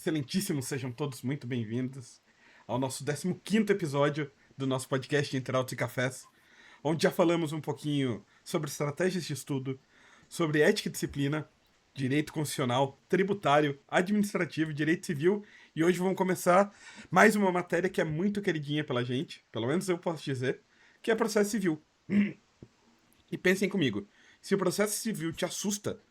Excelentíssimos, sejam todos muito bem-vindos ao nosso 15º episódio do nosso podcast Entre Autos e Cafés, onde já falamos um pouquinho sobre estratégias de estudo, sobre ética e disciplina, direito constitucional, tributário, administrativo, direito civil, e hoje vamos começar mais uma matéria que é muito queridinha pela gente, pelo menos eu posso dizer, que é processo civil. E pensem comigo, se o processo civil te assusta,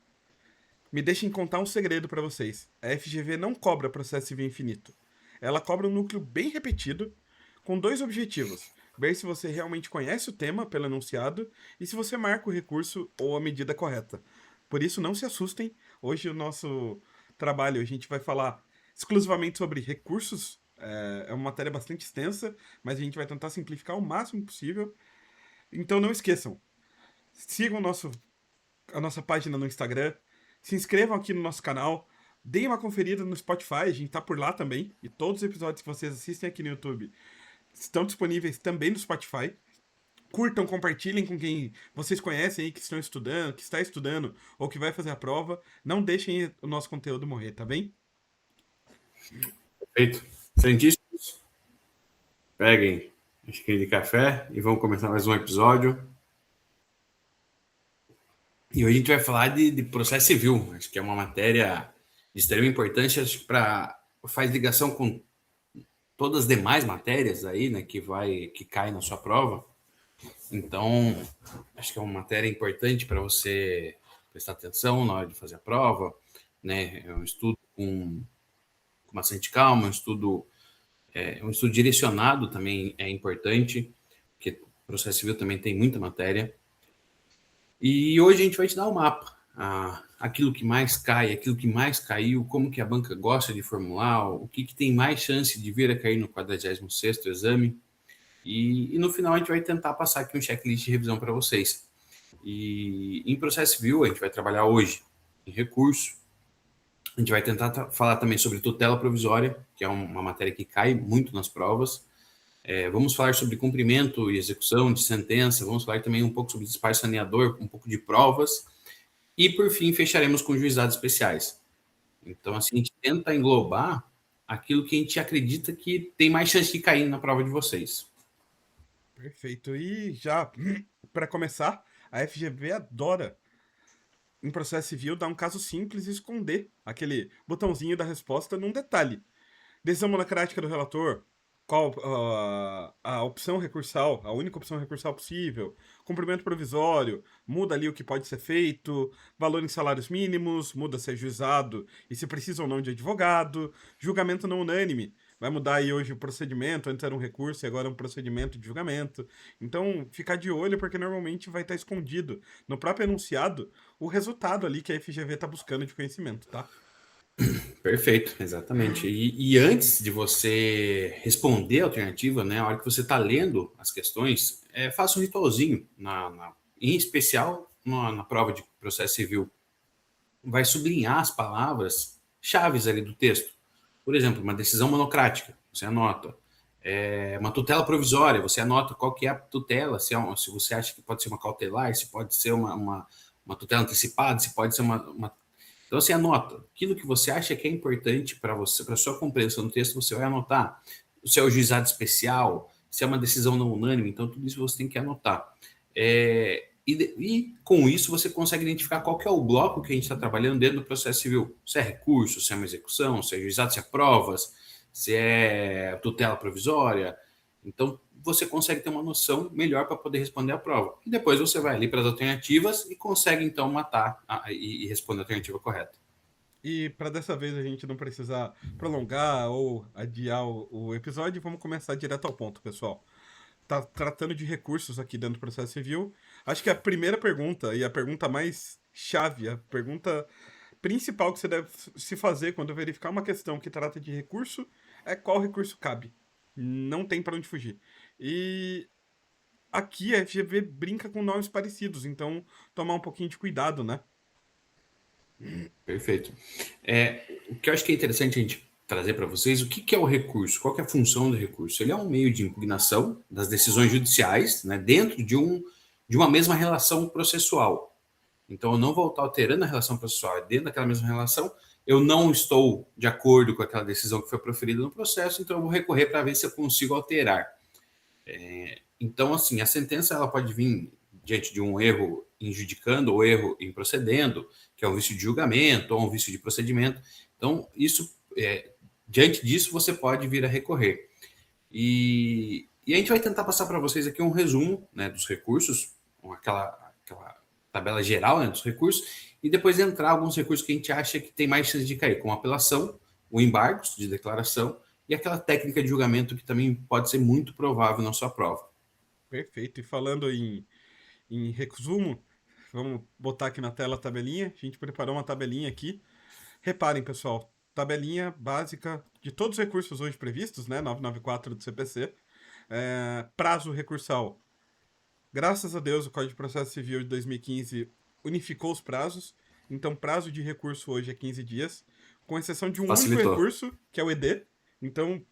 me deixem contar um segredo pra vocês. A FGV não cobra processo civil infinito. Ela cobra um núcleo bem repetido, com dois objetivos: ver se você realmente conhece o tema pelo enunciado e se você marca o recurso ou a medida correta. Por isso, não se assustem. Hoje, o nosso trabalho, a gente vai falar exclusivamente sobre recursos. É uma matéria bastante extensa, mas a gente vai tentar simplificar o máximo possível. Então, não esqueçam, sigam a nossa página no Instagram, se inscrevam aqui no nosso canal, deem uma conferida no Spotify, a gente tá por lá também, e todos os episódios que vocês assistem aqui no YouTube estão disponíveis também no Spotify. Curtam, compartilhem com quem vocês conhecem aí que estão estudando, que está estudando ou que vai fazer a prova. Não deixem o nosso conteúdo morrer, tá bem? Perfeito. Cientistas, peguem a xícara de café e vamos começar mais um episódio. E hoje a gente vai falar de processo civil. Acho que é uma matéria de extrema importância, acho que faz ligação com todas as demais matérias aí, né, que caem na sua prova. Então, acho que é uma matéria importante para você prestar atenção na hora de fazer a prova, né? É um estudo com bastante calma, um estudo direcionado também é importante, porque o processo civil também tem muita matéria. E hoje a gente vai te dar um mapa, aquilo que mais cai, aquilo que mais caiu, como que a banca gosta de formular, o que tem mais chance de vir a cair no 46º exame. E no final a gente vai tentar passar aqui um checklist de revisão para vocês. E em processo civil a gente vai trabalhar hoje em recurso. A gente vai tentar falar também sobre tutela provisória, que é uma matéria que cai muito nas provas. Vamos falar sobre cumprimento e execução de sentença, vamos falar também um pouco sobre despacho saneador, um pouco de provas, e por fim fecharemos com juizados especiais. Então, assim, a gente tenta englobar aquilo que a gente acredita que tem mais chance de cair na prova de vocês. Perfeito. E já, para começar, a FGV adora, em processo civil, dar um caso simples e esconder aquele botãozinho da resposta num detalhe. Decisão monocrática do relator, qual a opção recursal, a única opção recursal possível, cumprimento provisório, muda ali o que pode ser feito, valor em salários mínimos, muda se é juizado e se precisa ou não de advogado, julgamento não unânime, vai mudar aí hoje o procedimento, antes era um recurso e agora é um procedimento de julgamento. Então, ficar de olho porque normalmente vai estar escondido no próprio enunciado o resultado ali que a FGV está buscando de conhecimento, tá? Perfeito, exatamente. E antes de você responder a alternativa, né, a hora que você está lendo as questões, faça um ritualzinho, em especial na prova de processo civil. Vai sublinhar as palavras chaves ali do texto. Por exemplo, uma decisão monocrática, você anota. Uma tutela provisória, você anota qual que é a tutela, se você acha que pode ser uma cautelar, se pode ser uma tutela antecipada, se pode ser uma. Então, você anota aquilo que você acha que é importante para você, para sua compreensão do texto, você vai anotar. Se é o juizado especial, se é uma decisão não unânime, então tudo isso você tem que anotar. E com isso você consegue identificar qual que é o bloco que a gente está trabalhando dentro do processo civil. Se é recurso, se é uma execução, se é juizado, se é provas, se é tutela provisória. Então, você consegue ter uma noção melhor para poder responder a prova. E depois você vai ali para as alternativas e consegue, então, matar e responder a alternativa correta. E para dessa vez a gente não precisar prolongar ou adiar o episódio, vamos começar direto ao ponto, pessoal. Tá tratando de recursos aqui dentro do processo civil. Acho que a primeira pergunta e a pergunta mais chave, a pergunta principal que você deve se fazer quando verificar uma questão que trata de recurso é qual recurso cabe. Não tem para onde fugir. E aqui a FGV brinca com nomes parecidos, então tomar um pouquinho de cuidado, né? Perfeito. O que eu acho que é interessante a gente trazer para vocês, o que é o recurso? Qual que é a função do recurso? Ele é um meio de impugnação das decisões judiciais, né, dentro de uma mesma relação processual. Então, eu não vou estar alterando a relação processual, é dentro daquela mesma relação eu não estou de acordo com aquela decisão que foi proferida no processo, então eu vou recorrer para ver se eu consigo alterar. Então, assim, a sentença ela pode vir diante de um erro em judicando ou erro em procedendo, que é um vício de julgamento ou um vício de procedimento. Então, diante disso, você pode vir a recorrer. E a gente vai tentar passar para vocês aqui um resumo, né, dos recursos, aquela tabela geral, né, dos recursos, e depois entrar alguns recursos que a gente acha que tem mais chance de cair, como apelação, o embargo de declaração e aquela técnica de julgamento que também pode ser muito provável na sua prova. Perfeito. E falando em resumo, vamos botar aqui na tela a tabelinha. A gente preparou uma tabelinha aqui. Reparem, pessoal, tabelinha básica de todos os recursos hoje previstos, né? 994 do CPC. Prazo recursal. Graças a Deus, o Código de Processo Civil de 2015 unificou os prazos. Então, prazo de recurso hoje é 15 dias, com exceção de um único Facilitou. recurso, que é o ED. Então,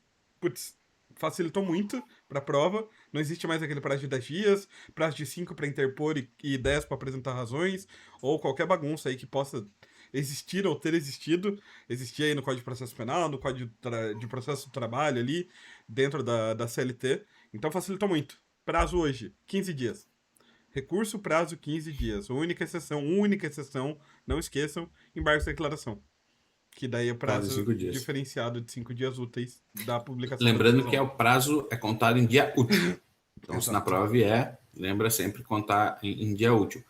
putz, facilitou muito para a prova. Não existe mais aquele prazo de 10 dias, prazo de 5 para interpor e 10 para apresentar razões, ou qualquer bagunça aí que possa existir ou ter existido. Existia aí no Código de Processo Penal, no Código de Processo do Trabalho ali, dentro da CLT. Então, facilitou muito. Prazo hoje, 15 dias. Recurso, prazo, 15 dias. Única exceção, não esqueçam, embargo de declaração. Que daí é o Prazo de prazo 5 dias. diferenciado de 5 dias úteis da publicação Lembrando da que o prazo é contado em dia útil. Então, se na Exato. prova vier, lembra sempre contar em dia útil.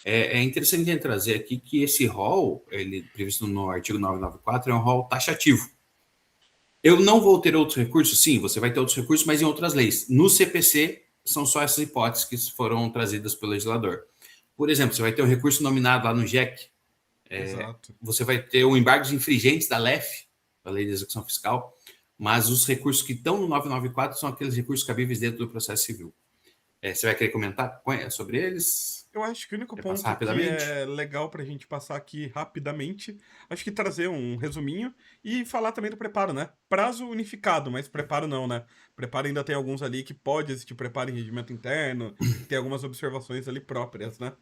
É interessante a gente trazer aqui que esse rol, ele previsto no artigo 994, é um rol taxativo. Eu não vou ter outros recursos? Sim, você vai ter outros recursos, mas em outras leis. No CPC, são só essas hipóteses que foram trazidas pelo legislador. Por exemplo, você vai ter um recurso nominado lá no JEC, Exato. você vai ter um embargos infringentes da LEF, da Lei de Execução Fiscal, mas os recursos que estão no 994 são aqueles recursos cabíveis dentro do processo civil. Você vai querer comentar sobre eles? Eu acho que o único Quer passar ponto que rapidamente? é legal pra gente passar aqui rapidamente, acho que trazer um resuminho e falar também do preparo, né? Prazo unificado, mas preparo não, né? Preparo ainda tem alguns ali que pode existir preparo em regimento interno, que tem algumas observações ali próprias, né?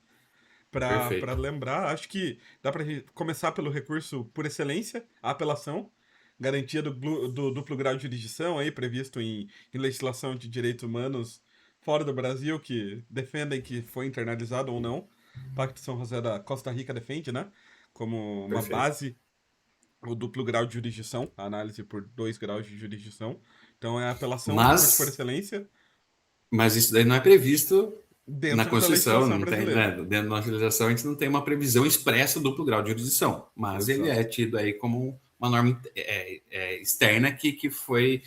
Pra Perfeito. lembrar, acho que dá pra gente começar pelo recurso por excelência, a apelação, garantia do duplo grau de jurisdição aí, previsto em legislação de direitos humanos fora do Brasil, que defendem que foi internalizado ou não. O Pacto de São José da Costa Rica defende, né? Como uma Perfeito. base o duplo grau de jurisdição, a análise por 2 graus de jurisdição. Então é a apelação, o recurso por Mas excelência, isso daí não é previsto na dentro da Constituição, legislação não tem, né? brasileira. Dentro da nossa legislação, a gente não tem uma previsão expressa do duplo grau de jurisdição, mas ele é Exato. tido aí como uma norma externa que foi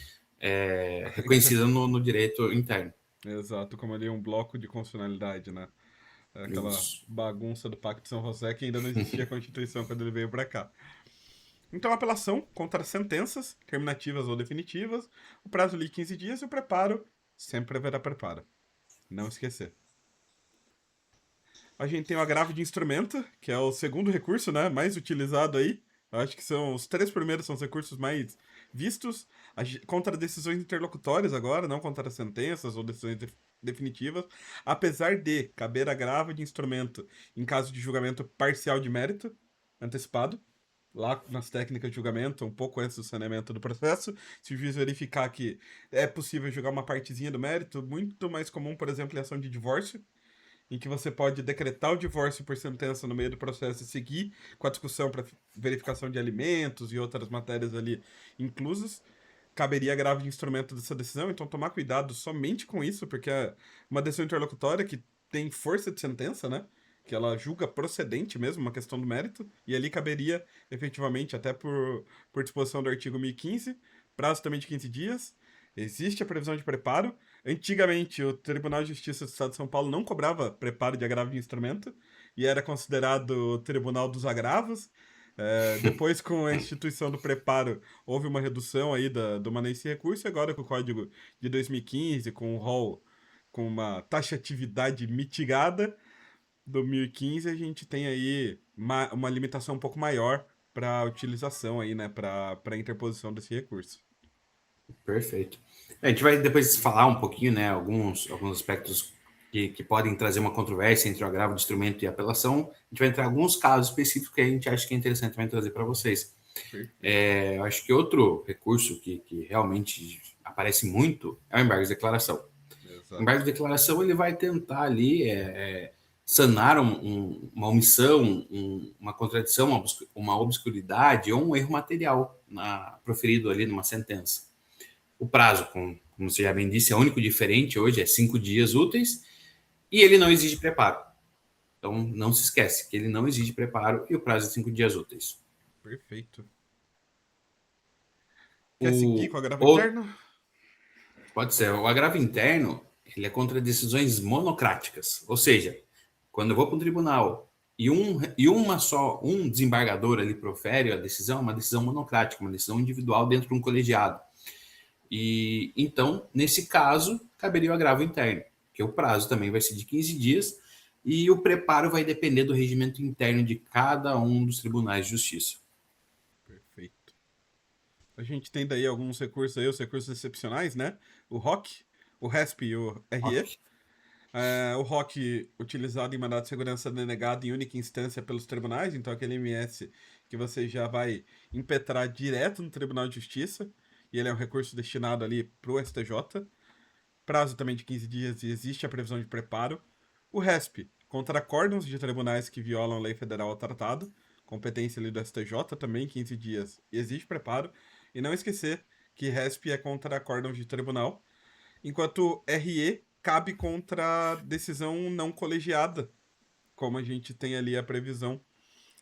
reconhecida no direito interno. Exato, como ali um bloco de constitucionalidade, né? Aquela Isso. bagunça do Pacto de São José que ainda não existia a Constituição quando ele veio para cá. Então, a apelação contra sentenças, terminativas ou definitivas, o prazo de 15 dias e o preparo, sempre haverá preparo. Não esquecer. A gente tem o agravo de instrumento, que é o segundo recurso, né, mais utilizado aí. Eu acho que são os 3 primeiros são os recursos mais vistos. Contra decisões interlocutórias agora, não contra sentenças ou decisões definitivas. Apesar de caber agravo de instrumento em caso de julgamento parcial de mérito, antecipado, lá nas técnicas de julgamento, um pouco antes do saneamento do processo, se o juiz verificar que é possível julgar uma partezinha do mérito, muito mais comum, por exemplo, em ação de divórcio, em que você pode decretar o divórcio por sentença no meio do processo e seguir com a discussão para verificação de alimentos e outras matérias ali inclusas. Caberia agravo de instrumento dessa decisão, então tomar cuidado somente com isso, porque é uma decisão interlocutória que tem força de sentença, né? Que ela julga procedente mesmo, uma questão do mérito, e ali caberia, efetivamente, até por disposição do artigo 1015, prazo também de 15 dias. Existe a previsão de preparo. Antigamente, o Tribunal de Justiça do Estado de São Paulo não cobrava preparo de agravo de instrumento, e era considerado o Tribunal dos Agravos. Depois, com a instituição do preparo, houve uma redução aí do manejo desse recurso, e agora com o Código de 2015, com o rol com uma taxatividade mitigada, 2015 a gente tem aí uma limitação um pouco maior para a utilização aí, né, para a interposição desse recurso. Perfeito. A gente vai depois falar um pouquinho, né, alguns aspectos que podem trazer uma controvérsia entre o agravo de instrumento e a apelação. A gente vai entrar em alguns casos específicos que a gente acha que é interessante também trazer para vocês. Perfeito. Eu acho que outro recurso que realmente aparece muito é o embargo de declaração. O embargo Exato. de declaração ele vai tentar ali sanar uma omissão, uma contradição, uma obscuridade ou um erro material proferido ali numa sentença. O prazo, como você já bem disse, é único diferente hoje, é 5 dias úteis, e ele não exige preparo. Então, não se esquece que ele não exige preparo e o prazo é 5 dias úteis. Perfeito. Quer seguir com O, o agravo o, interno? pode ser, o agravo interno, ele é contra decisões monocráticas, ou seja, quando eu vou para um tribunal um desembargador ali profere a decisão, é uma decisão monocrática, uma decisão individual dentro de um colegiado. E então, nesse caso, caberia o agravo interno, que o prazo também vai ser de 15 dias e o preparo vai depender do regimento interno de cada um dos tribunais de justiça. Perfeito. A gente tem daí alguns recursos aí, os recursos excepcionais, né? O ROC, o RESP e o RE. Ok. O ROC utilizado em mandado de segurança denegado em única instância pelos tribunais, então aquele MS que você já vai impetrar direto no Tribunal de Justiça, e ele é um recurso destinado ali para o STJ. Prazo também de 15 dias e existe a previsão de preparo. O RESP, contra acórdãos de tribunais que violam a lei federal ou tratado, competência ali do STJ também, 15 dias e existe preparo. E não esquecer que RESP é contra acórdãos de tribunal, enquanto RE cabe contra decisão não colegiada, como a gente tem ali a previsão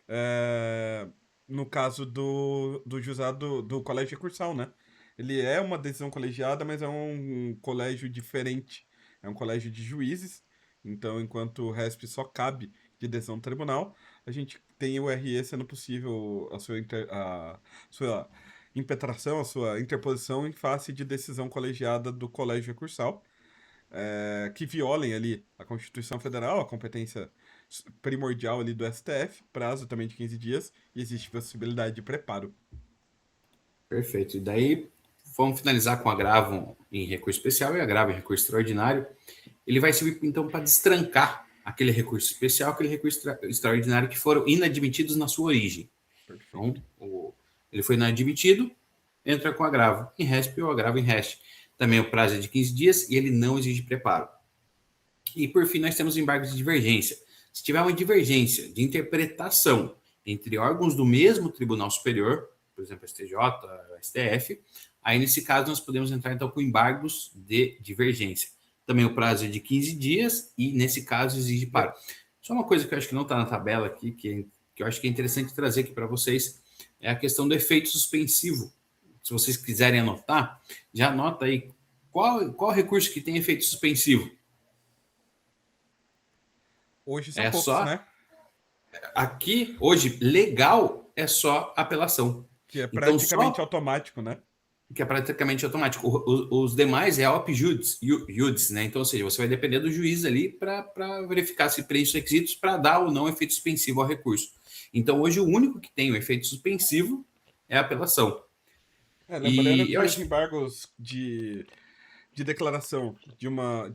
é, no caso do juizado do colégio recursal, né? Ele é uma decisão colegiada, mas é um colégio diferente. É um colégio de juízes. Então, enquanto o RESP só cabe de decisão do tribunal, a gente tem o RE sendo possível a sua impetração, a sua interposição em face de decisão colegiada do colégio recursal que violem ali a Constituição Federal, a competência primordial ali do STF, prazo também de 15 dias, e existe possibilidade de preparo. Perfeito. E daí, vamos finalizar com agravo em recurso especial e agravo em recurso extraordinário. Ele vai servir, então, para destrancar aquele recurso especial, aquele recurso extraordinário que foram inadmitidos na sua origem. Então, Perfeito. ele foi inadmitido, entra com agravo em RESP ou agravo em REST. Também o prazo é de 15 dias e ele não exige preparo. E, por fim, nós temos embargos de divergência. Se tiver uma divergência de interpretação entre órgãos do mesmo Tribunal Superior, por exemplo, STJ, STF, aí, nesse caso, nós podemos entrar, então, com embargos de divergência. Também o prazo é de 15 dias e, nesse caso, exige paro. Só uma coisa que eu acho que não está na tabela aqui, que eu acho que é interessante trazer aqui para vocês, é a questão do efeito suspensivo. Se vocês quiserem anotar, já anota aí qual recurso que tem efeito suspensivo. Hoje são É poucos, só né? aqui hoje legal é só apelação. Que é Então praticamente só automático, né? que é praticamente automático. Os demais é op judice, né? Então, ou seja, você vai depender do juiz ali para verificar se preenche os requisitos para dar ou não efeito suspensivo ao recurso. Então, hoje o único que tem o efeito suspensivo é a apelação. Lembrando E que eu os acho embargos de declaração de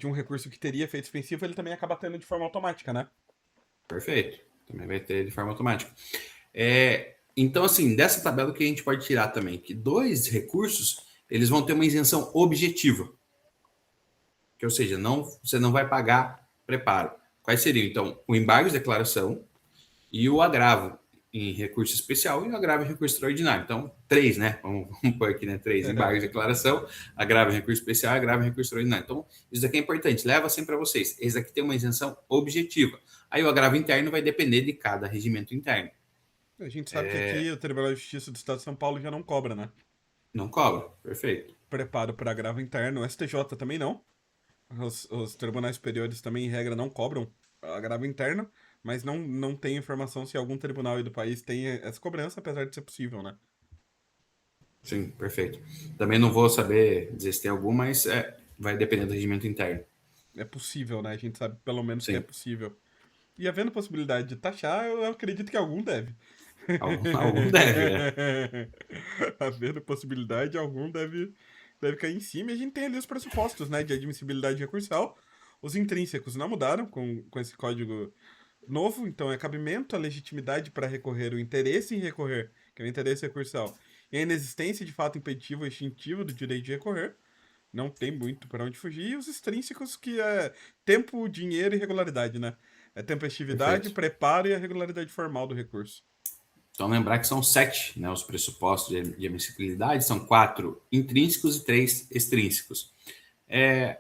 um recurso que teria efeito suspensivo, ele também acaba tendo de forma automática, né? perfeito. Também vai ter de forma automática. Então, assim, dessa tabela que a gente pode tirar também que dois recursos eles vão ter uma isenção objetiva. Que, ou seja, você não vai pagar preparo. Quais seriam, então, o embargo de declaração e o agravo em recurso especial e o agravo em recurso extraordinário. Então, três, né? Vamos pôr aqui, né? Três: embargo de declaração, agravo em recurso especial e agravo em recurso extraordinário. Então, isso aqui é importante. Leva sempre para vocês. Esse aqui tem uma isenção objetiva. Aí o agravo interno vai depender de cada regimento interno. A gente sabe que aqui o Tribunal de Justiça do Estado de São Paulo já não cobra, né? Não cobra. Perfeito. Preparo para agravo interno. O STJ também não. Os tribunais superiores também, em regra, não cobram agravo interno, mas não tem informação se algum tribunal aí do país tem essa cobrança, apesar de ser possível, né? Sim, perfeito. Também não vou saber dizer se tem algum, mas vai depender do regimento interno. É possível, né? A gente sabe pelo menos que é Sim. possível. E havendo possibilidade de taxar, eu acredito que algum deve. Algum deve, né? Havendo possibilidade, algum deve cair em cima. E a gente tem ali os pressupostos, né, de admissibilidade recursal. Os intrínsecos não mudaram com esse código novo, então é cabimento, a legitimidade para recorrer, o interesse em recorrer, que é o interesse recursal, e a inexistência de fato impeditivo ou extintivo do direito de recorrer, não tem muito para onde fugir, e os extrínsecos, que é tempo, dinheiro e regularidade, né? É tempestividade, Perfeito. preparo e a regularidade formal do recurso. Então, lembrar que são 7, né, os pressupostos de admissibilidade, são 4 intrínsecos e 3 extrínsecos. É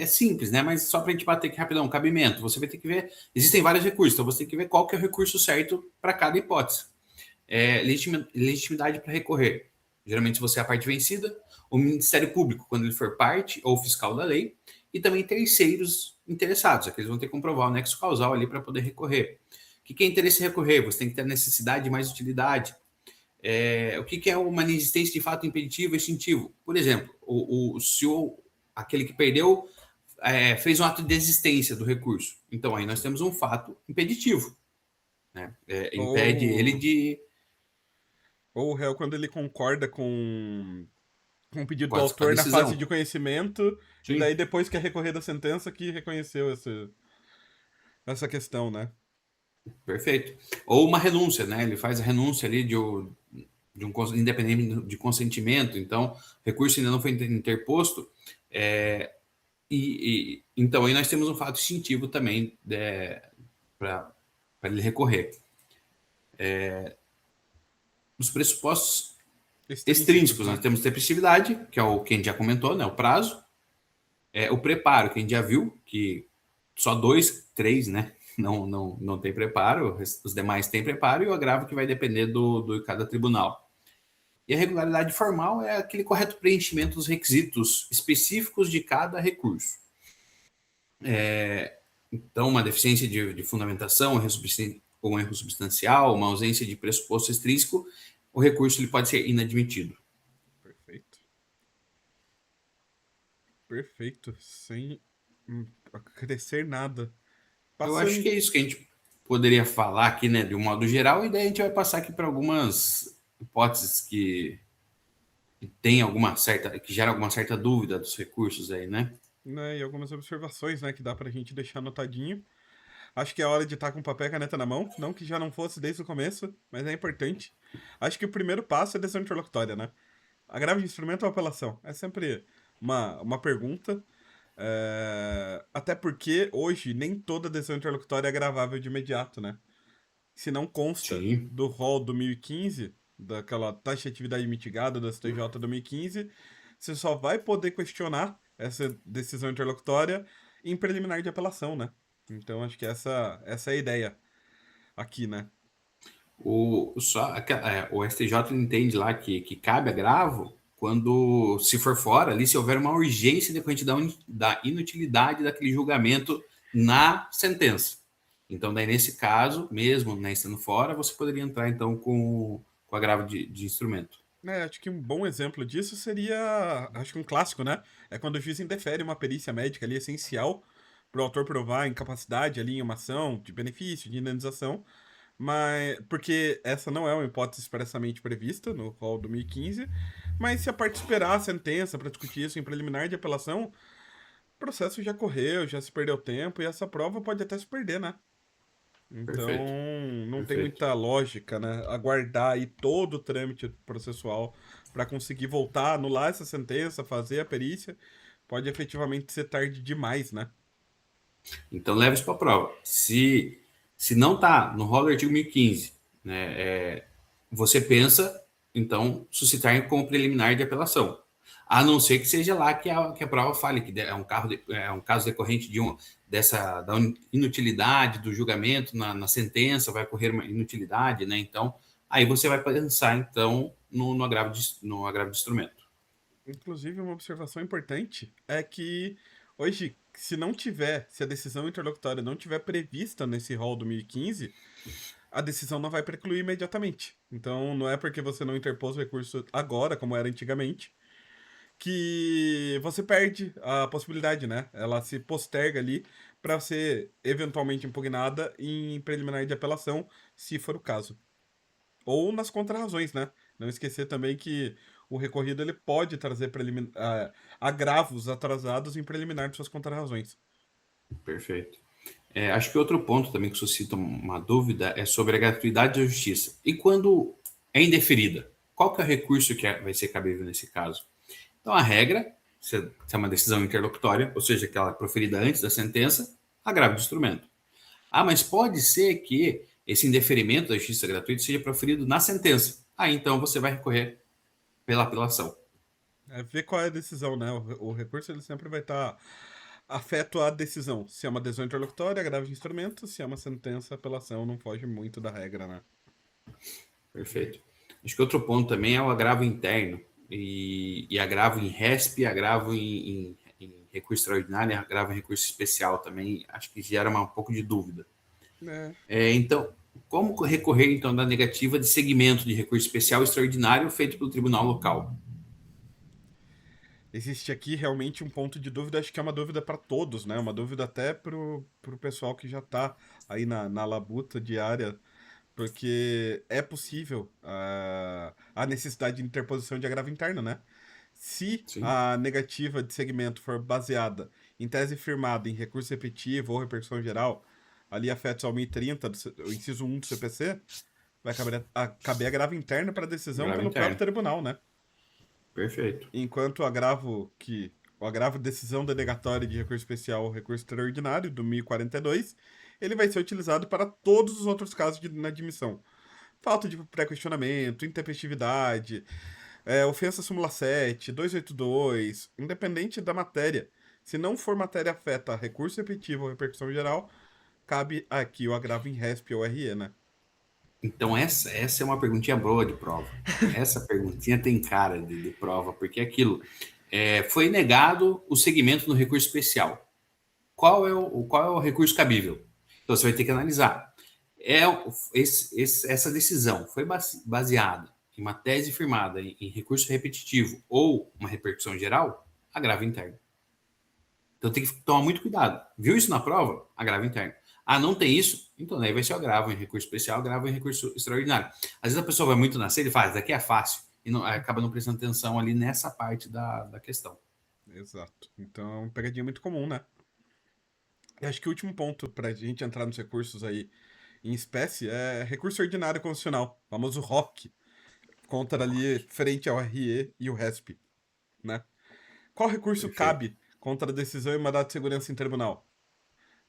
simples, né? Mas só para a gente bater aqui rapidão, cabimento, você vai ter que ver, existem vários recursos, então você tem que ver qual que é o recurso certo para cada hipótese. Legitimidade para recorrer. Geralmente, se você é a parte vencida, o Ministério Público, quando ele for parte ou fiscal da lei, e também terceiros interessados, aqueles vão ter que comprovar o nexo causal ali para poder recorrer. O que é interesse recorrer? Você tem que ter necessidade mais utilidade. O que é uma inexistência de fato impeditivo e extintivo? Por exemplo, se aquele que perdeu fez um ato de desistência do recurso. Então, aí nós temos um fato impeditivo. Né? Impede ele Ou, de... ou o réu, quando ele concorda com o pedido do Pode ser com a autor na fase decisão. de conhecimento, e Sim, daí depois que é recorrer da sentença que reconheceu essa questão, né? perfeito. Ou uma renúncia, né? Ele faz a renúncia ali independente de consentimento, então o recurso ainda não foi interposto, então aí nós temos um fato extintivo também para ele recorrer. Os pressupostos Extrínsecos, extrínsecos, nós né? temos tempestividade, que é o que a gente já comentou, né? O prazo, o preparo, que a gente já viu, que só 2, 3, né? Não tem preparo, os demais têm preparo, e o agravo que vai depender do cada tribunal. E a regularidade formal é aquele correto preenchimento dos requisitos específicos de cada recurso. Então, uma deficiência de fundamentação, um erro substancial, uma ausência de pressuposto extrínseco, o recurso ele pode ser inadmitido. Perfeito. Perfeito. Sem acrescer nada. Eu acho Passando. que é isso que a gente poderia falar aqui, né, de um modo geral, e daí a gente vai passar aqui para algumas hipóteses que tem alguma certa, que gera alguma certa dúvida dos recursos aí, né? Né, e algumas observações, né, que dá pra gente deixar anotadinho. Acho que é hora de estar com papel e caneta na mão. Não que já não fosse desde o começo, mas é importante. Acho que o primeiro passo é decisão interlocutória, né? Agravo de instrumento ou apelação? É sempre uma pergunta. Até porque hoje nem toda decisão interlocutória é agravável de imediato, né? Se não consta Sim, do rol do 1015, daquela taxa de atividade mitigada do STJ 2015, você só vai poder questionar essa decisão interlocutória em preliminar de apelação, né? Então acho que essa é a ideia aqui, né? o STJ entende lá que cabe agravo quando, se for fora, ali, se houver uma urgência decorrente da inutilidade daquele julgamento na sentença. Então, daí, nesse caso, mesmo né, estando fora, você poderia entrar, então, com agravo de instrumento. Acho que um bom exemplo disso seria, acho que um clássico, né? É quando o juiz indefere uma perícia médica ali essencial para o autor provar a incapacidade ali em uma ação de benefício, de indenização, mas porque essa não é uma hipótese expressamente prevista no rol do 1015, mas se a parte esperar a sentença para discutir isso em preliminar de apelação, o processo já correu, já se perdeu tempo e essa prova pode até se perder, né? Então, Perfeito, não tem perfeito. muita lógica, né? Aguardar aí todo o trâmite processual para conseguir voltar, anular essa sentença, fazer a perícia, pode efetivamente ser tarde demais, né? Então, leva isso para a prova. Se não está no rol do artigo 1015, né, você pensa, então, suscitar como preliminar de apelação. A não ser que seja lá que a prova fale que é um caso decorrente da inutilidade do julgamento na sentença, vai ocorrer uma inutilidade, né? Então, aí você vai pensar, então, no agravo de instrumento. Inclusive, uma observação importante é que hoje, se a decisão interlocutória não tiver prevista nesse rol do 1015, a decisão não vai precluir imediatamente. Então, não é porque você não interpôs o recurso agora, como era antigamente, que você perde a possibilidade, né? Ela se posterga ali para ser eventualmente impugnada em preliminar de apelação, se for o caso. Ou nas contrarrazões, né? Não esquecer também que o recorrido ele pode trazer agravos atrasados em preliminar de suas contrarrazões. Perfeito. Acho que outro ponto também que suscita uma dúvida é sobre a gratuidade da justiça. E quando é indeferida. Qual que é o recurso que vai ser cabível nesse caso? Então, a regra, se é uma decisão interlocutória, ou seja, que ela é proferida antes da sentença, agravo de instrumento. Ah, mas pode ser que esse indeferimento da justiça gratuita seja proferido na sentença. Aí, então, você vai recorrer pela apelação. É ver qual é a decisão, né? O recurso ele sempre vai estar afeto à decisão. Se é uma decisão interlocutória, agravo de instrumento. Se é uma sentença, apelação não foge muito da regra, né? Perfeito. Acho que outro ponto também é o agravo interno. E agravo em RESP, agravo em recurso extraordinário, agravo em recurso especial também. Acho que gera um pouco de dúvida. É. Então, como recorrer então da negativa de segmento de recurso especial extraordinário feito pelo tribunal local? Existe aqui realmente um ponto de dúvida, acho que é uma dúvida para todos, né? Uma dúvida até pro pessoal que já tá aí na labuta diária, porque é possível a necessidade de interposição de agravo interno, né? Se Sim. a negativa de segmento for baseada em tese firmada em recurso repetitivo ou repercussão geral, ali afetos ao 1030, o inciso 1 do CPC, vai caber agravo interno para decisão Agravo pelo próprio interno. tribunal, né? Perfeito. Enquanto o agravo decisão denegatória de recurso especial ou recurso extraordinário do 1042, ele vai ser utilizado para todos os outros casos de inadmissão. Falta de pré-questionamento, intempestividade, ofensa súmula 7, 282, independente da matéria. Se não for matéria afeta a recurso repetitivo ou repercussão geral, cabe aqui o agravo em RESP ou RE, né? Então, essa é uma perguntinha boa de prova. Essa perguntinha tem cara de prova, porque aquilo foi negado o segmento no recurso especial. Qual é o recurso cabível? Então, você vai ter que analisar. Essa decisão foi baseada em uma tese firmada em recurso repetitivo ou uma repercussão geral? Agravo interno. Então tem que tomar muito cuidado. Viu isso na prova? Agravo interno. Ah, não tem isso? Então aí vai ser o agravo em recurso especial, agravo em recurso extraordinário. Às vezes a pessoa vai muito na sede e faz, daqui é fácil, e não, acaba não prestando atenção ali nessa parte da questão. Exato. Então, é uma pegadinha muito comum, né? E acho que o último ponto pra gente entrar nos recursos aí em espécie é recurso ordinário constitucional, o famoso ROC, contra ali frente ao RE e o RESP, né? Qual recurso Perfeito. cabe contra a decisão e mandado de segurança em tribunal?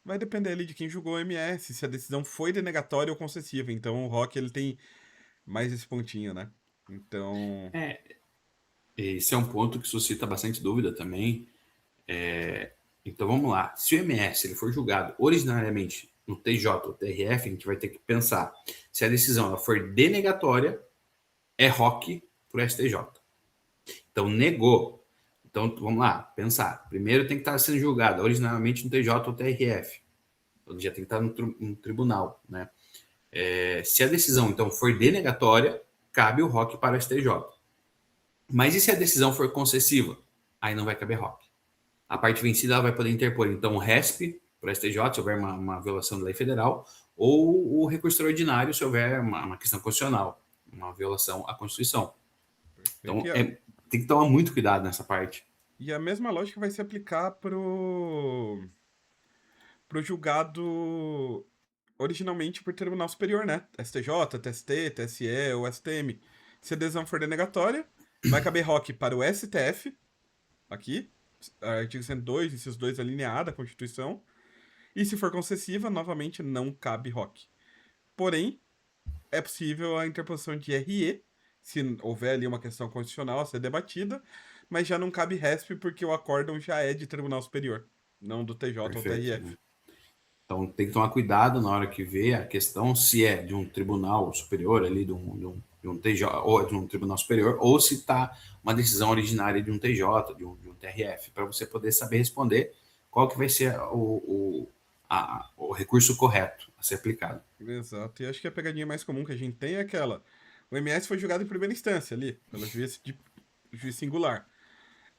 Vai depender ali de quem julgou o MS, se a decisão foi denegatória ou concessiva. Então o ROC ele tem mais esse pontinho, né? Então, Esse é um ponto que suscita bastante dúvida também. Então vamos lá. Se o MS ele for julgado originariamente no TJ ou TRF, a gente vai ter que pensar se a decisão ela for denegatória, é ROC para o STJ. Então negou. Então vamos lá, pensar. Primeiro tem que estar sendo julgado originalmente no TJ ou TRF. Então já tem que estar no tribunal, né? Se a decisão então for denegatória, cabe o ROC para o STJ. Mas e se a decisão for concessiva? Aí não vai caber ROC. A parte vencida ela vai poder interpor então o RESP para o STJ, se houver uma violação da lei federal, ou o recurso extraordinário, se houver uma questão constitucional, uma violação à Constituição. perfeito. Então tem que tomar muito cuidado nessa parte. E a mesma lógica vai se aplicar pro julgado originalmente por Tribunal Superior, né? STJ, TST, TSE ou STM. Se a decisão for denegatória, vai caber ROC para o STF, aqui, artigo 102, inciso 2 alineado à Constituição. E se for concessiva, novamente não cabe ROC. Porém, é possível a interposição de RE, se houver ali uma questão constitucional a ser debatida, mas já não cabe RESP porque o acórdão já é de Tribunal Superior, não do TJ ou Perfeito. TRF. Né? Então tem que tomar cuidado na hora que vê a questão se é de um tribunal superior ali, de um TJ, ou de um tribunal superior, ou se está uma decisão originária de um TJ, de um TRF, para você poder saber responder qual que vai ser o recurso correto a ser aplicado. Exato. E acho que a pegadinha mais comum que a gente tem é aquela. O MS foi julgado em primeira instância ali, pelo juiz singular.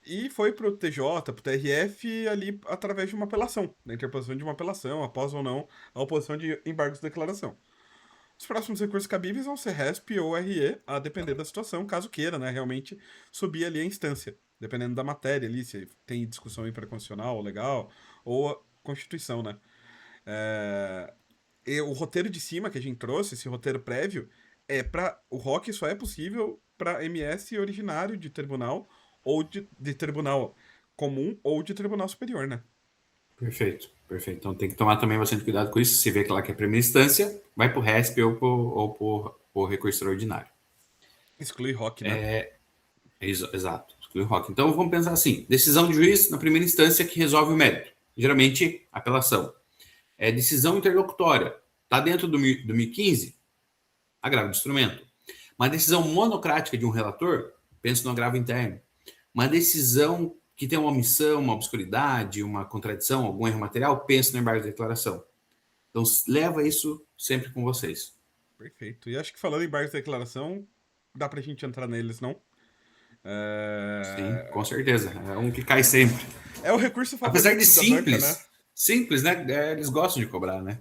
E foi pro TJ, pro TRF ali através de uma apelação, da interposição de uma apelação, após ou não a oposição de embargos de declaração. Os próximos recursos cabíveis vão ser RESP ou RE, a depender da situação, caso queira, né, realmente subir ali a instância, dependendo da matéria ali, se tem discussão infraconstitucional, legal, ou a Constituição, né. E o roteiro de cima que a gente trouxe, esse roteiro prévio, O ROC só é possível para MS originário de tribunal, ou de tribunal comum, ou de tribunal superior, né? Perfeito, perfeito. Então tem que tomar também bastante cuidado com isso. Se vê que lá que é primeira instância, vai para o RESP ou por recurso extraordinário. Exclui ROC, né? Exato, exclui o ROC. Então vamos pensar assim: decisão de juiz na primeira instância que resolve o mérito. Geralmente, apelação. É decisão interlocutória. Está dentro do 1015? Agravo de instrumento. Uma decisão monocrática de um relator, penso no agravo interno. Uma decisão que tem uma omissão, uma obscuridade, uma contradição, algum erro material, penso no embargo de declaração. Então, leva isso sempre com vocês. Perfeito. E acho que falando em embargos de declaração, dá pra gente entrar neles, não? Sim, com É, certeza. É um que cai sempre. é o recurso Apesar de favorito da banca, né? simples, né? Eles gostam de cobrar, né?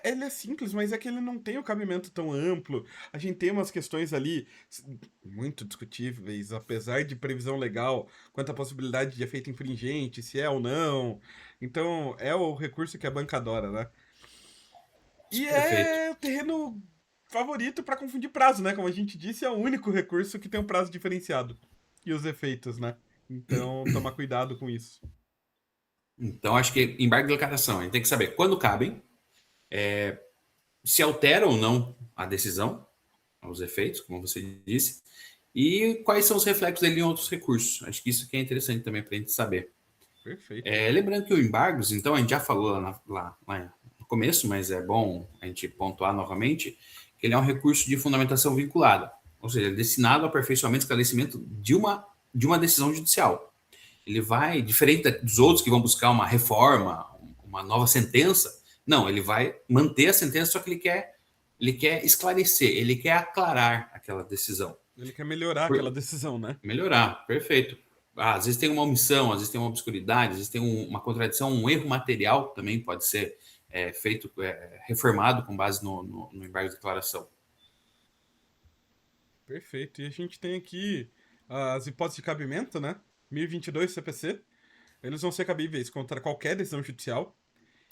Ele é simples, mas é que ele não tem o cabimento tão amplo. A gente tem umas questões ali muito discutíveis, apesar de previsão legal, quanto à possibilidade de efeito infringente, se é ou não. Então, é o recurso que a banca adora, né? E Perfeito. é o terreno favorito para confundir prazo, né? Como a gente disse, é o único recurso que tem um prazo diferenciado. E os efeitos, né? Então, tomar cuidado com isso. Então, acho que embargo de declaração, a gente tem que saber quando cabem, se altera ou não a decisão, os efeitos, como você disse, e quais são os reflexos dele em outros recursos. Acho que isso que é interessante também para a gente saber. Perfeito. Lembrando que o embargos, então, a gente já falou lá no começo, mas é bom a gente pontuar novamente, que ele é um recurso de fundamentação vinculada, ou seja, é destinado ao aperfeiçoamento e esclarecimento de uma decisão judicial. Ele vai, diferente dos outros que vão buscar uma reforma, uma nova sentença, não, ele vai manter a sentença, só que ele quer esclarecer, ele quer aclarar aquela decisão. Ele quer melhorar aquela decisão, né? Melhorar, perfeito. Às vezes tem uma omissão, às vezes tem uma obscuridade, às vezes tem uma contradição, um erro material também pode ser feito, reformado com base no embargo de declaração. Perfeito. E a gente tem aqui as hipóteses de cabimento, né? 1022 CPC. Eles vão ser cabíveis contra qualquer decisão judicial.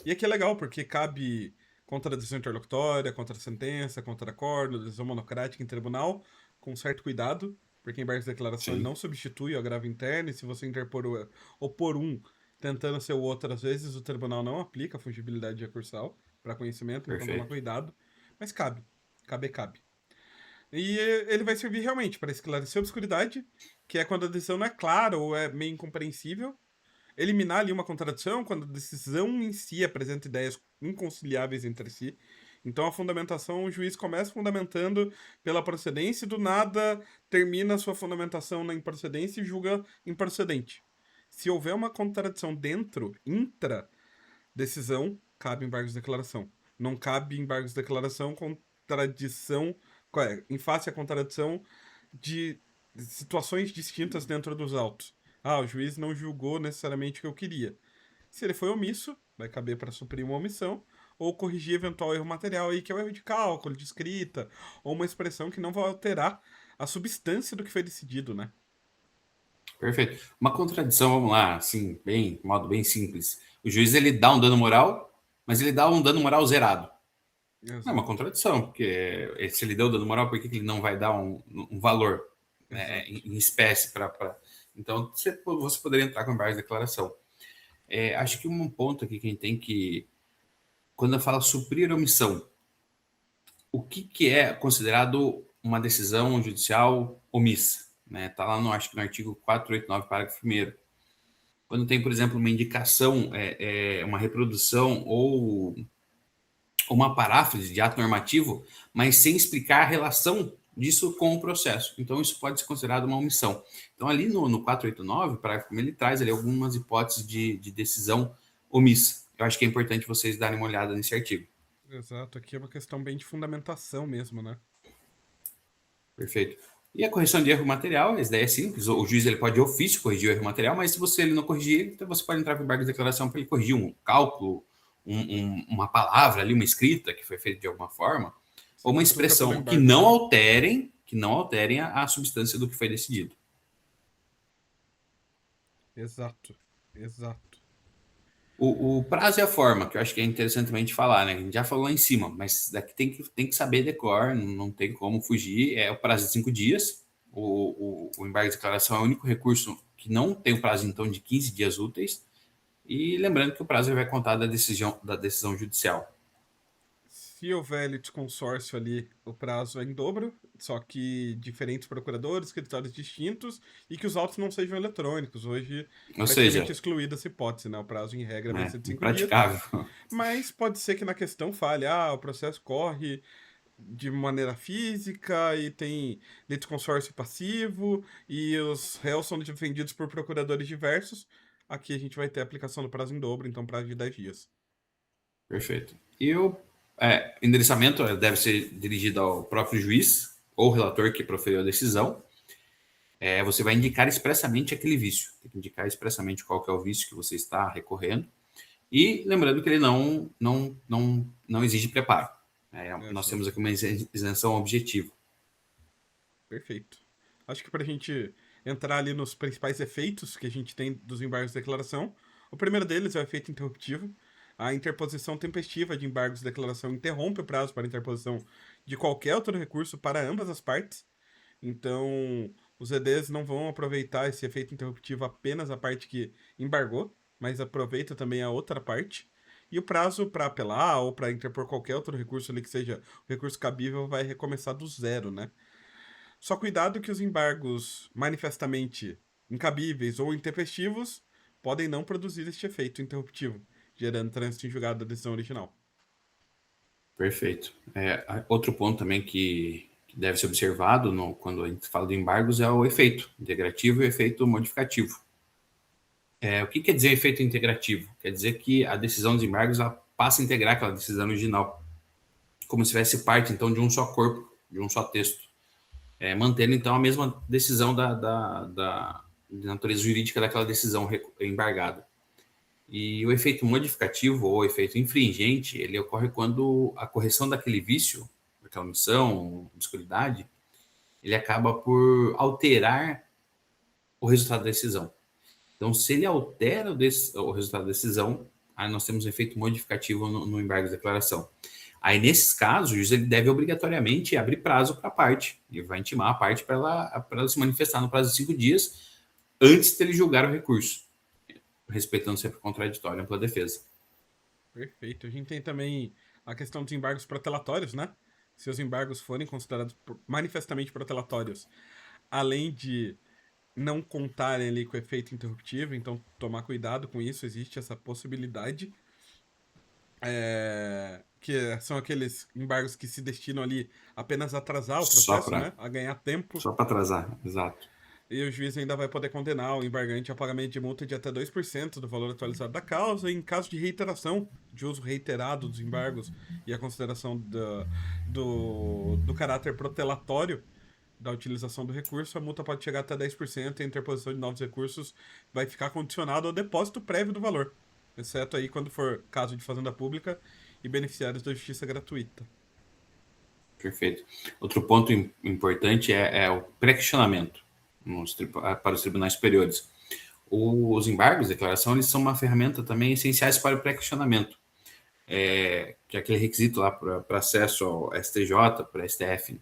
E aqui é legal, porque cabe contra a decisão interlocutória, contra a sentença, contra acordo, decisão monocrática em tribunal, com certo cuidado, porque embargo de declaração ele Sim, não substitui o agravo interno, e se você interpor opor um tentando ser o outro, às vezes o tribunal não aplica a fungibilidade recursal para conhecimento, então toma perfeito. cuidado. Mas cabe. Cabe. E ele vai servir realmente para esclarecer a obscuridade, que é quando a decisão não é clara ou é meio incompreensível, eliminar ali uma contradição quando a decisão em si apresenta ideias inconciliáveis entre si. Então a fundamentação, o juiz começa fundamentando pela procedência e do nada termina sua fundamentação na improcedência e julga improcedente. Se houver uma contradição dentro, intra decisão, cabe embargos de declaração. Não cabe embargos de declaração, contradição, em face à contradição de situações distintas dentro dos autos. Ah, o juiz não julgou necessariamente o que eu queria. Se ele foi omisso, vai caber para suprir uma omissão ou corrigir eventual erro material aí, que é o erro de cálculo, de escrita, ou uma expressão que não vai alterar a substância do que foi decidido, né? Perfeito. Uma contradição, vamos lá, assim, bem, de modo bem simples. O juiz ele dá um dano moral, mas ele dá um dano moral zerado. Não é uma Exato, contradição, porque se ele deu dano moral, por que ele não vai dar um valor, né, exato. em espécie para. Então, você poderia entrar com embargo de declaração. Acho que um ponto aqui que a gente tem que. Quando eu falo suprir omissão, o que é considerado uma decisão judicial omissa? Né? Tá lá acho que no artigo 489, parágrafo 1º. Quando tem, por exemplo, uma indicação, uma reprodução ou uma paráfrase de ato normativo, mas sem explicar a relação disso com o processo. Então, isso pode ser considerado uma omissão. Então, ali no 489, parágrafo 1, ele traz ali algumas hipóteses de decisão omissa. Eu acho que é importante vocês darem uma olhada nesse artigo. Exato, aqui é uma questão bem de fundamentação mesmo, né? Perfeito. E a correção de erro material, essa ideia é simples. O juiz ele pode de ofício corrigir o erro material, mas se você ele não corrigir, então você pode entrar com embargo de declaração para ele corrigir um cálculo, uma palavra ali, uma escrita que foi feita de alguma forma, ou Sem uma passando pelo expressão embargo, né? que não alterem a substância do que foi decidido. Exato, exato. O prazo e a forma, que eu acho que é interessante também a gente falar, né? A gente já falou lá em cima, mas daqui tem que saber decor, não tem como fugir. É o prazo de 5 dias. O embargo de declaração é o único recurso que não tem o prazo, então, de 15 dias úteis. E lembrando que o prazo vai contar da decisão judicial. Se houver litisconsórcio ali, o prazo é em dobro, só que diferentes procuradores, escritórios distintos, e que os autos não sejam eletrônicos. Hoje, Ou praticamente seja, excluída essa hipótese, né? O prazo, em regra, vai né, ser de 5 dias, impraticável. mas pode ser que na questão fale, o processo corre de maneira física e tem litisconsórcio passivo, e os réus são defendidos por procuradores diversos. Aqui a gente vai ter a aplicação do prazo em dobro, então prazo de 10 dias. Perfeito. E o endereçamento deve ser dirigido ao próprio juiz ou relator que proferiu a decisão. Você vai indicar expressamente aquele vício. Tem que indicar expressamente qual que é o vício que você está recorrendo. E lembrando que ele não exige preparo. Nós temos Exato. aqui uma isenção objetiva. Perfeito. Acho que para a gente entrar ali nos principais efeitos que a gente tem dos embargos de declaração, o primeiro deles é o efeito interruptivo. A interposição tempestiva de embargos de declaração interrompe o prazo para interposição de qualquer outro recurso para ambas as partes. Então, os EDs não vão aproveitar esse efeito interruptivo apenas a parte que embargou, mas aproveita também a outra parte. E o prazo para apelar ou para interpor qualquer outro recurso ali que seja o recurso cabível vai recomeçar do zero, né? Só cuidado que os embargos manifestamente incabíveis ou intempestivos podem não produzir este efeito interruptivo, gerando trânsito em julgado da decisão original. Perfeito. Outro ponto também que deve ser observado quando a gente fala de embargos é o efeito integrativo e o efeito modificativo. O que quer dizer efeito integrativo? Quer dizer que a decisão dos embargos ela passa a integrar aquela decisão original, como se tivesse parte, então, de um só corpo, de um só texto, mantendo, então, a mesma decisão da natureza jurídica daquela decisão embargada. E o efeito modificativo ou efeito infringente, ele ocorre quando a correção daquele vício, daquela omissão, obscuridade, ele acaba por alterar o resultado da decisão. Então, se ele altera o resultado da decisão, aí nós temos um efeito modificativo no embargo de declaração. Aí, nesses casos, o juiz ele deve obrigatoriamente abrir prazo para a parte. Ele vai intimar a parte para ela se manifestar no prazo de 5 dias antes de ele julgar o recurso, respeitando sempre o contraditório e ampla defesa. Perfeito. A gente tem também a questão dos embargos protelatórios, né? Se os embargos forem considerados manifestamente protelatórios, além de não contarem ali com efeito interruptivo, então tomar cuidado com isso, existe essa possibilidade. Que são aqueles embargos que se destinam ali apenas a atrasar o Só processo, para né? A ganhar tempo. só atrasar, exato. E o juiz ainda vai poder condenar o embargante a pagamento de multa de até 2% do valor atualizado da causa em caso de reiteração, de uso reiterado dos embargos e a consideração do caráter protelatório da utilização do recurso, a multa pode chegar até 10% e a interposição de novos recursos vai ficar condicionada ao depósito prévio do valor, exceto aí quando for caso de fazenda pública e beneficiários da justiça gratuita. Perfeito. Outro ponto importante é o pré-questionamento para os tribunais superiores. Os embargos de declaração eles são uma ferramenta também essenciais para o pré-questionamento, que é aquele requisito lá para acesso ao STJ, para a STF.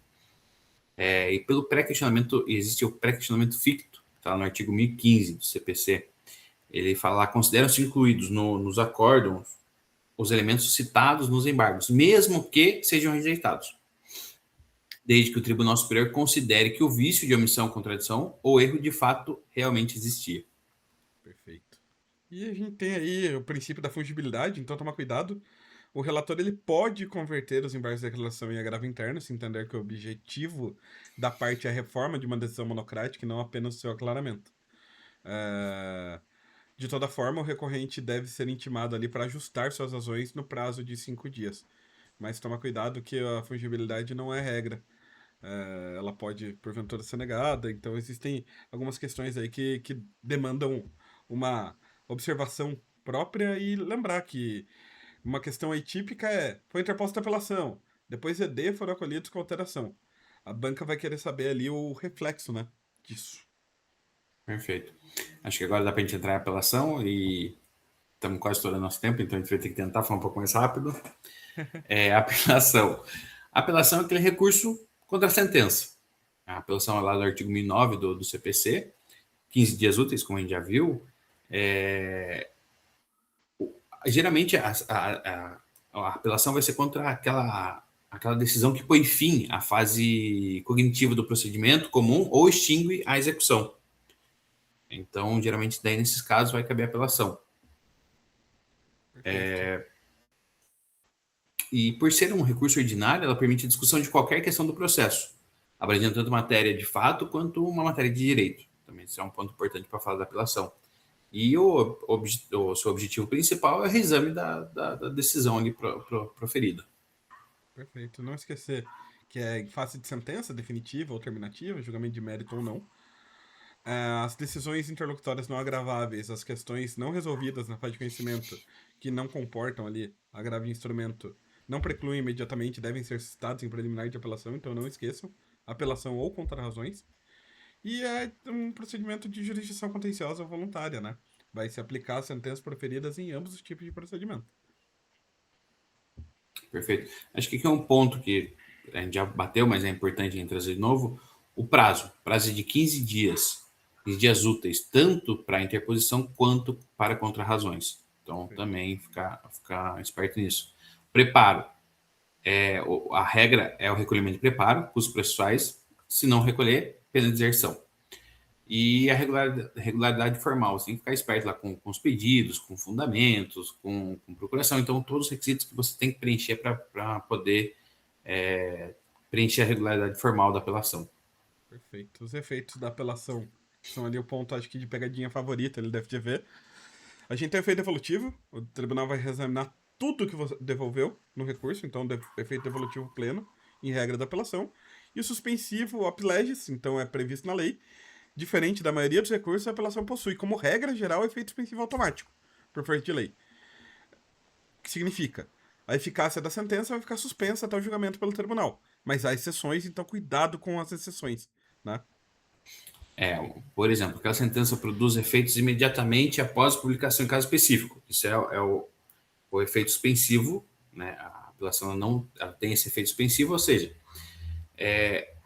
E pelo pré-questionamento, existe o pré-questionamento ficto, está no artigo 1015 do CPC. Ele fala lá, consideram-se incluídos nos acórdãos os elementos citados nos embargos, mesmo que sejam rejeitados, desde que o Tribunal Superior considere que o vício de omissão, contradição ou erro de fato realmente existia. Perfeito. E a gente tem aí o princípio da fungibilidade, então tomar cuidado. O relator ele pode converter os embargos de declaração em agravo interno, se entender que o objetivo da parte é a reforma de uma decisão monocrática e não apenas o seu aclaramento. De toda forma, o recorrente deve ser intimado ali para ajustar suas razões no prazo de 5 dias. Mas tomar cuidado que a fungibilidade não é regra. Ela pode, porventura, ser negada. Então, existem algumas questões aí que demandam uma observação própria e lembrar que uma questão atípica foi interposta apelação, depois ED foram acolhidos com alteração. A banca vai querer saber ali o reflexo, né, disso. Perfeito. Acho que agora dá para a gente entrar em apelação e estamos quase estourando nosso tempo, então a gente vai ter que tentar falar um pouco mais rápido. Apelação. A apelação é aquele recurso contra a sentença. A apelação é lá do artigo 1009 do CPC, 15 dias úteis, como a gente já viu. Geralmente, a apelação vai ser contra aquela decisão que põe fim à fase cognitiva do procedimento comum ou extingue a execução. Então, geralmente, daí nesses casos vai caber apelação. E por ser um recurso ordinário, ela permite a discussão de qualquer questão do processo, abrangendo tanto matéria de fato quanto uma matéria de direito. Também isso é um ponto importante para falar da apelação. E o seu objetivo principal é o reexame da decisão ali proferida. Perfeito. Não esquecer que é em face de sentença definitiva ou terminativa, julgamento de mérito ou não. As decisões interlocutórias não agraváveis, as questões não resolvidas na fase de conhecimento, que não comportam ali agravo de instrumento, não precluem imediatamente, devem ser citados em preliminar de apelação, então não esqueçam, apelação ou contrarrazões. E é um procedimento de jurisdição contenciosa voluntária, né? Vai se aplicar as sentenças proferidas em ambos os tipos de procedimento. Perfeito. Acho que aqui é um ponto que a gente já bateu, mas é importante a gente trazer de novo. O prazo de 15 dias úteis, tanto para interposição quanto para contrarrazões. Então, também ficar esperto nisso. Preparo. A regra é o recolhimento de preparo, custos processuais. Se não recolher, pena de deserção. E a regularidade formal, você tem que ficar esperto lá com os pedidos, com fundamentos, com procuração. Então, todos os requisitos que você tem que preencher para poder preencher a regularidade formal da apelação. Perfeito. Os efeitos da apelação são ali o ponto, acho que, de pegadinha favorita, ele deve ver. A gente tem efeito devolutivo, o tribunal vai reexaminar tudo que você devolveu no recurso, então efeito devolutivo pleno, em regra da apelação. E o suspensivo, o aplegis, então é previsto na lei. Diferente da maioria dos recursos, a apelação possui, como regra geral, efeito suspensivo automático, por força de lei. O que significa? A eficácia da sentença vai ficar suspensa até o julgamento pelo tribunal. Mas há exceções, então cuidado com as exceções, né? Por exemplo, aquela sentença produz efeitos imediatamente após a publicação em caso específico. Isso é o efeito suspensivo, né? A apelação ela tem esse efeito suspensivo, ou seja,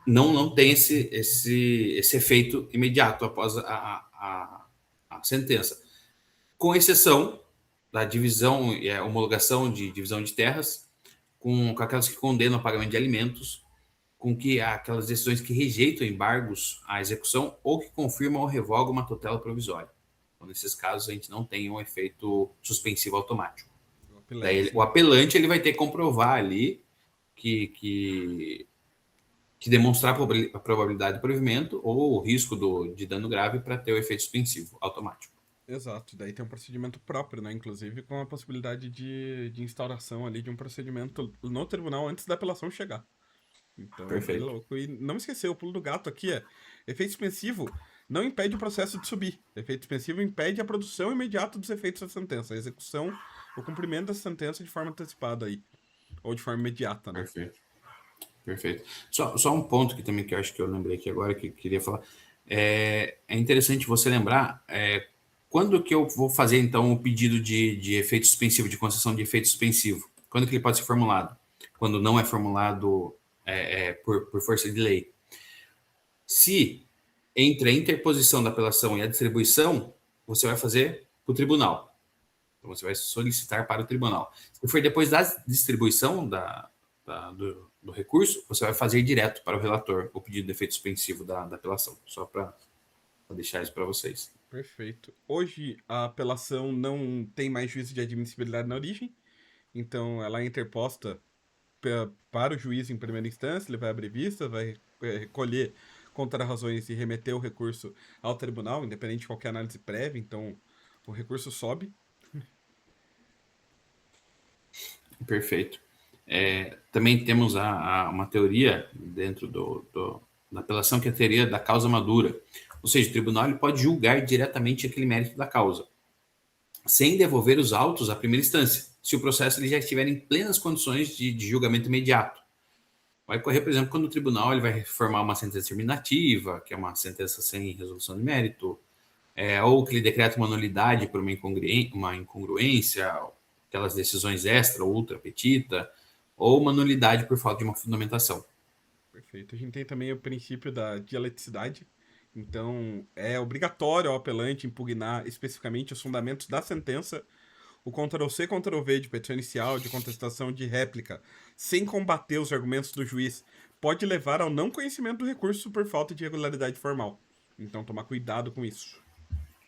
não tem esse efeito imediato após a sentença, com exceção da divisão, homologação de divisão de terras, com aquelas que condenam o pagamento de alimentos, com que aquelas decisões que rejeitam embargos à execução ou que confirmam ou revogam uma tutela provisória. Então, nesses casos, a gente não tem um efeito suspensivo automático. Daí, o apelante ele vai ter que comprovar ali que demonstrar a probabilidade de provimento ou o risco de dano grave para ter o efeito suspensivo automático. Exato, daí tem um procedimento próprio, né? Inclusive com a possibilidade de instauração ali de um procedimento no tribunal antes da apelação chegar. Então, perfeito. É louco. E não esquecer, o pulo do gato aqui é efeito suspensivo não impede o processo de subir. Efeito suspensivo impede a produção imediata dos efeitos da sentença, a execução, o cumprimento da sentença de forma antecipada aí, ou de forma imediata, né? Perfeito. Só um ponto que também que eu acho que eu lembrei aqui agora, que eu queria falar. É interessante você lembrar quando que eu vou fazer, então, o pedido de efeito suspensivo, de concessão de efeito suspensivo. Quando que ele pode ser formulado? Quando não é formulado por força de lei. Se entre a interposição da apelação e a distribuição, você vai fazer para o tribunal. Então, você vai solicitar para o tribunal. Se for depois da distribuição do recurso, você vai fazer direto para o relator o pedido de efeito suspensivo da apelação. Só para deixar isso para vocês. Perfeito. Hoje, a apelação não tem mais juízo de admissibilidade na origem, então ela é interposta para o juiz em primeira instância, ele vai abrir vista, vai recolher contrarrazões e remeter o recurso ao tribunal, independente de qualquer análise prévia, então o recurso sobe. Perfeito. Também temos uma teoria dentro da apelação, que é a teoria da causa madura. Ou seja, o tribunal ele pode julgar diretamente aquele mérito da causa, sem devolver os autos à primeira instância, se o processo ele já estiver em plenas condições de julgamento imediato. Vai ocorrer, por exemplo, quando o tribunal ele vai formar uma sentença terminativa, que é uma sentença sem resolução de mérito, ou que ele decreta uma nulidade por uma incongruência, aquelas decisões extra ou ultra petita, ou uma nulidade por falta de uma fundamentação. Perfeito. A gente tem também o princípio da dialeticidade. Então, é obrigatório ao apelante impugnar especificamente os fundamentos da sentença. O Ctrl+C, Ctrl+V de petição inicial, de contestação, de réplica, sem combater os argumentos do juiz, pode levar ao não conhecimento do recurso por falta de regularidade formal. Então, tomar cuidado com isso.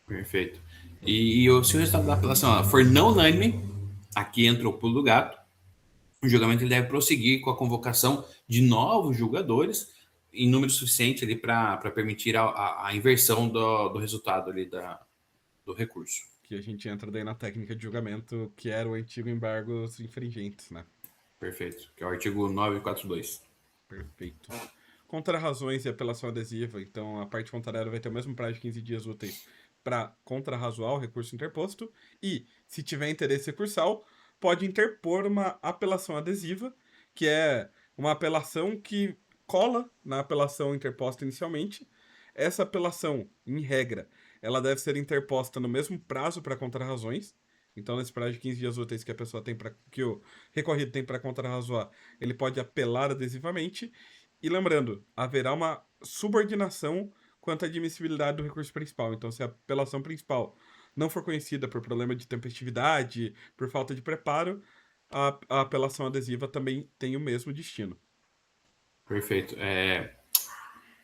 Perfeito. E se o resultado da apelação for não unânime, aqui entra o pulo do gato, o julgamento ele deve prosseguir com a convocação de novos julgadores em número suficiente ali para permitir a inversão do resultado ali do recurso. Que a gente entra daí na técnica de julgamento, que era o antigo embargos infringentes, né? Perfeito. Que é o artigo 942. Perfeito. Contrarrazões e apelação adesiva. Então, a parte contrária vai ter o mesmo prazo de 15 dias úteis para contrarrazoar o recurso interposto. E, se tiver interesse recursal, pode interpor uma apelação adesiva, que é uma apelação que cola na apelação interposta inicialmente. Essa apelação, em regra, ela deve ser interposta no mesmo prazo para contrarrazões. Então, nesse prazo de 15 dias úteis que a pessoa tem para que o recorrido tem para contrarrazoar, ele pode apelar adesivamente. E lembrando, haverá uma subordinação quanto à admissibilidade do recurso principal. Então, se a apelação principal não for conhecida por problema de tempestividade, por falta de preparo, a apelação adesiva também tem o mesmo destino. Perfeito.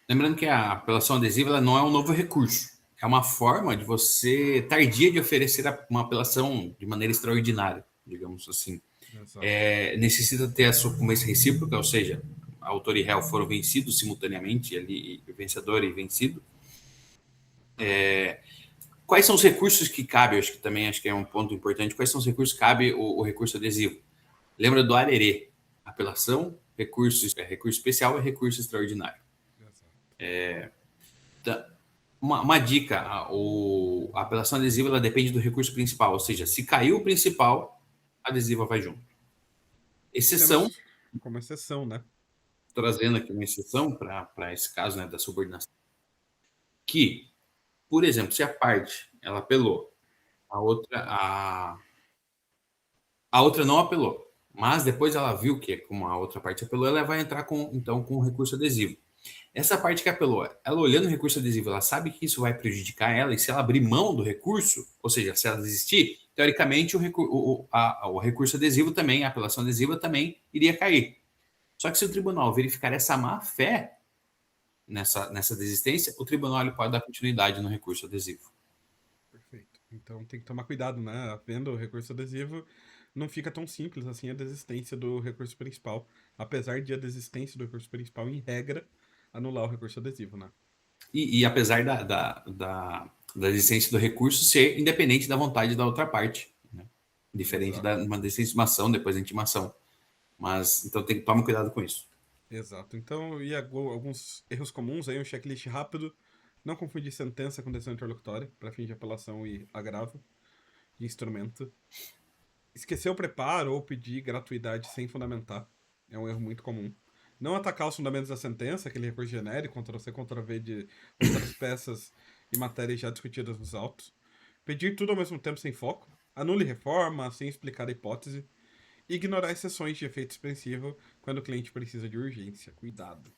Lembrando que a apelação adesiva ela não é um novo recurso. É uma forma de você tardia de oferecer uma apelação de maneira extraordinária, digamos assim. Necessita ter a sucumbência recíproca, ou seja, autor e réu foram vencidos simultaneamente, ali, vencedor e vencido. Quais são os recursos que cabe? Acho que é um ponto importante. Quais são os recursos que cabe o recurso adesivo? Lembra do arerê? Apelação, recurso especial e recurso extraordinário. Uma dica, a apelação adesiva ela depende do recurso principal, ou seja, se caiu o principal, a adesiva vai junto. Exceção, como exceção, né? Trazendo aqui uma exceção para esse caso, né, da subordinação, que, por exemplo, se a parte ela apelou, a outra não apelou, mas depois ela viu que como a outra parte apelou, ela vai entrar com o recurso adesivo. Essa parte que apelou, ela olhando o recurso adesivo, ela sabe que isso vai prejudicar ela, e se ela abrir mão do recurso, ou seja, se ela desistir, teoricamente o recurso adesivo também, a apelação adesiva também iria cair. Só que se o tribunal verificar essa má-fé nessa desistência, o tribunal ele pode dar continuidade no recurso adesivo. Perfeito. Então tem que tomar cuidado, né? Vendo o recurso adesivo, não fica tão simples assim a desistência do recurso principal, apesar de a desistência do recurso principal, em regra, anular o recurso adesivo, né? E apesar da desistência do recurso ser independente da vontade da outra parte, né? Diferente de uma desistência de uma ação, depois da intimação. Mas, então, tome cuidado com isso. Exato. Então, e alguns erros comuns aí, um checklist rápido. Não confundir sentença com decisão interlocutória, para fim de apelação e agravo de instrumento. Esquecer o preparo ou pedir gratuidade sem fundamentar. É um erro muito comum. Não atacar os fundamentos da sentença, aquele recurso genérico, Ctrl+C, Ctrl+V de outras peças e matérias já discutidas nos autos. Pedir tudo ao mesmo tempo sem foco. Anule reforma sem explicar a hipótese. Ignorar exceções de efeito suspensivo quando o cliente precisa de urgência. Cuidado.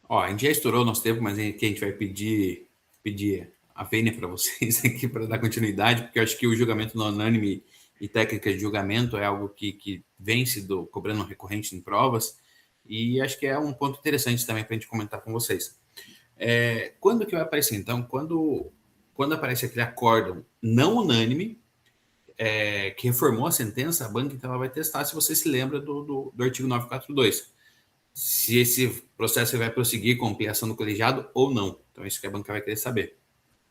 A gente já estourou o nosso tempo, mas aqui a gente vai pedir a vênia para vocês aqui para dar continuidade, porque eu acho que o julgamento não unânime e técnicas de julgamento é algo que vem sido cobrando recorrente em provas, e acho que é um ponto interessante também para a gente comentar com vocês. Quando que vai aparecer? Então, quando aparece aquele acórdão não unânime, que reformou a sentença, a banca então ela vai testar se você se lembra do artigo 942. Se esse processo vai prosseguir com ampliação do colegiado ou não. Então, isso que a banca vai querer saber.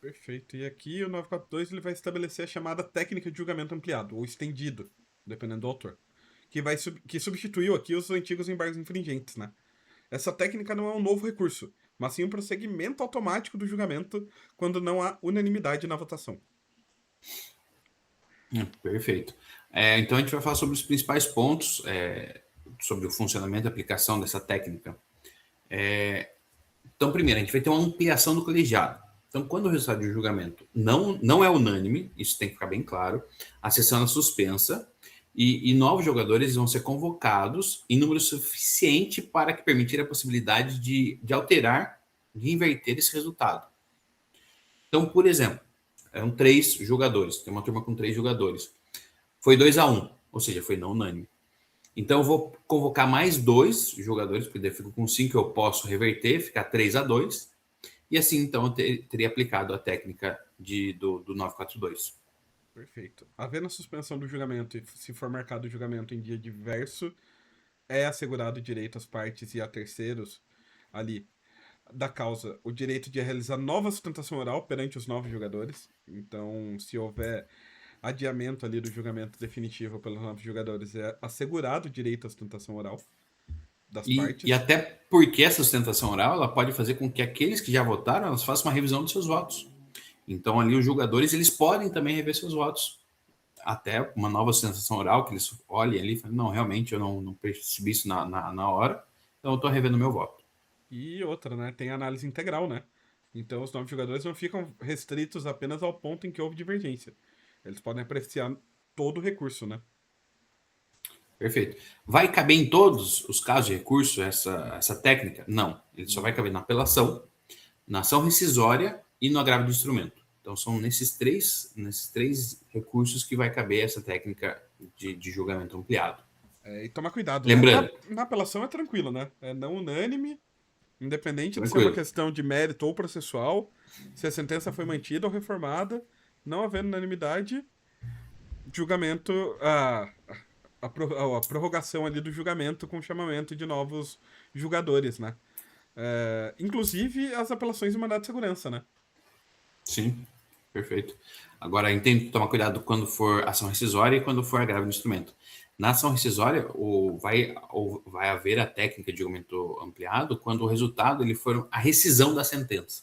Perfeito. E aqui o 942 ele vai estabelecer a chamada técnica de julgamento ampliado, ou estendido, dependendo do autor, que substituiu aqui os antigos embargos infringentes, né? Essa técnica não é um novo recurso, mas sim um prosseguimento automático do julgamento quando não há unanimidade na votação. Perfeito. Então, a gente vai falar sobre os principais pontos sobre o funcionamento e aplicação dessa técnica. Então, primeiro, a gente vai ter uma ampliação do colegiado. Então, quando o resultado de julgamento não é unânime, isso tem que ficar bem claro, a sessão é suspensa e novos jogadores vão ser convocados em número suficiente para que permitir a possibilidade de alterar, de inverter esse resultado. Então, por exemplo, eram 3 jogadores, tem uma turma com 3 jogadores. Foi 2-1, ou seja, foi não unânime. Então, eu vou convocar mais 2 jogadores, porque daí eu fico com 5, eu posso reverter, ficar 3-2. E assim, então, eu teria aplicado a técnica do 942. Perfeito. Havendo a suspensão do julgamento e se for marcado o julgamento em dia diverso, é assegurado o direito às partes e a terceiros ali da causa o direito de realizar nova sustentação oral perante os novos jogadores. Então, se houver adiamento ali do julgamento definitivo pelos novos jogadores, é assegurado o direito à sustentação oral das E partes. até porque essa sustentação oral ela pode fazer com que aqueles que já votaram elas façam uma revisão dos seus votos. Então, ali, os julgadores eles podem também rever seus votos. Até uma nova sustentação oral, que eles olhem ali e falem, não, realmente eu não percebi isso na hora, então eu estou revendo meu voto. E outra, né? Tem análise integral, né? Então os novos jogadores não ficam restritos apenas ao ponto em que houve divergência. Eles podem apreciar todo o recurso, né? Perfeito. Vai caber em todos os casos de recurso essa técnica? Não. Ele só vai Não. caber na apelação, na ação rescisória e no agravo do instrumento. Então, são nesses três recursos que vai caber essa técnica de julgamento ampliado. E tomar cuidado, né? Lembrando, Na apelação é tranquilo, né? É não unânime, independente de ser uma tranquilo. questão de mérito ou processual, se a sentença foi mantida ou reformada, não havendo unanimidade, julgamento, a prorrogação ali do julgamento com chamamento de novos julgadores, né? Inclusive as apelações de mandado de segurança, né? Sim, perfeito. Agora, tem que tomar cuidado quando for ação rescisória e quando for agravo do instrumento. Na ação rescisória, vai haver a técnica de julgamento ampliado quando o resultado ele for a rescisão da sentença.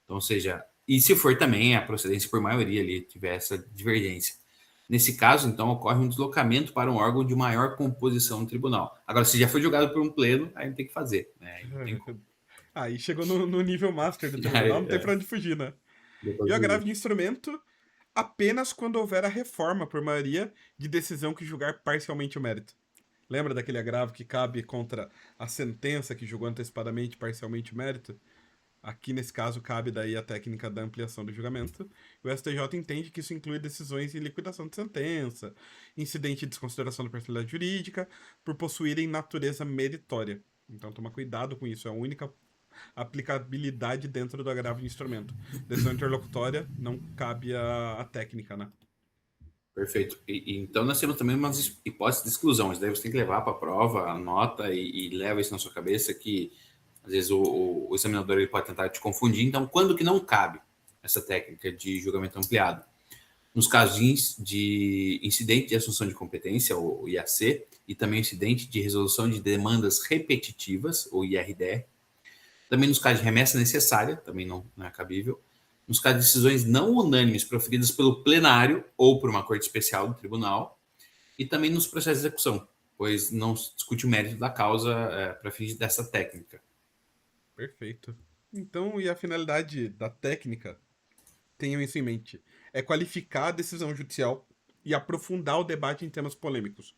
Então, ou seja, e se for também a procedência por maioria ali, tiver essa divergência. Nesse caso, então, ocorre um deslocamento para um órgão de maior composição no tribunal. Agora, se já foi julgado por um pleno, aí não tem que fazer, né? Aí não tem como. Aí chegou no nível master do tribunal, Aí, não tem pra onde fugir, né? E o depois agravo do- de instrumento apenas quando houver a reforma por maioria de decisão que julgar parcialmente o mérito. Lembra daquele agravo que cabe contra a sentença que julgou antecipadamente parcialmente o mérito? Aqui, nesse caso, cabe daí a técnica da ampliação do julgamento. O STJ entende que isso inclui decisões em liquidação de sentença, incidente de desconsideração da personalidade jurídica, por possuírem natureza meritória. Então, toma cuidado com isso. É a única aplicabilidade dentro do agravo de instrumento. Decisão interlocutória não cabe a técnica, né? Perfeito. Então, nós temos também umas hipóteses de exclusão. Isso daí você tem que levar para a prova, anota e leva isso na sua cabeça que, às vezes, o examinador ele pode tentar te confundir. Então, quando que não cabe essa técnica de julgamento ampliado? Nos casos de incidente de assunção de competência, o IAC, e também incidente de resolução de demandas repetitivas, o IRDR. Também nos casos de remessa necessária, também não é cabível. Nos casos de decisões não unânimes proferidas pelo plenário ou por uma corte especial do tribunal. E também nos processos de execução, pois não se discute o mérito da causa para fins dessa técnica. Perfeito. Então, e a finalidade da técnica, tenham isso em mente, é qualificar a decisão judicial e aprofundar o debate em temas polêmicos,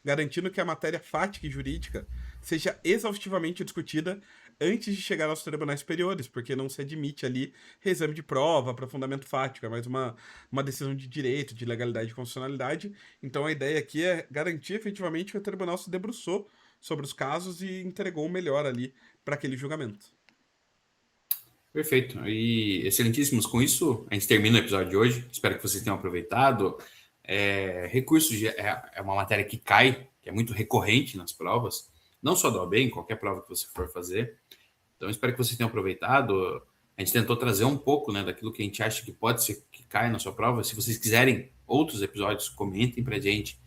garantindo que a matéria fática e jurídica seja exaustivamente discutida antes de chegar aos tribunais superiores, porque não se admite ali reexame de prova, aprofundamento fático, é mais uma decisão de direito, de legalidade e constitucionalidade. Então a ideia aqui é garantir efetivamente que o tribunal se debruçou sobre os casos e entregou o melhor ali para aquele julgamento. Perfeito. E excelentíssimos, com isso a gente termina o episódio de hoje. Espero que vocês tenham aproveitado. Recursos é uma matéria que cai, que é muito recorrente nas provas, não só da OAB, em qualquer prova que você for fazer. Então, espero que vocês tenham aproveitado. A gente tentou trazer um pouco, né, daquilo que a gente acha que pode ser que caia na sua prova. Se vocês quiserem outros episódios, comentem pra gente.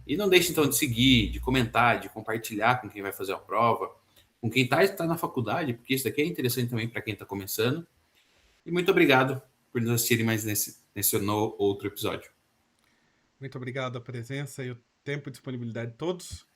E não deixe, então, de seguir, de comentar, de compartilhar com quem vai fazer a prova, com quem está na faculdade, porque isso daqui é interessante também para quem está começando. E muito obrigado por nos assistirem mais nesse outro episódio. Muito obrigado a presença e o tempo e disponibilidade de todos.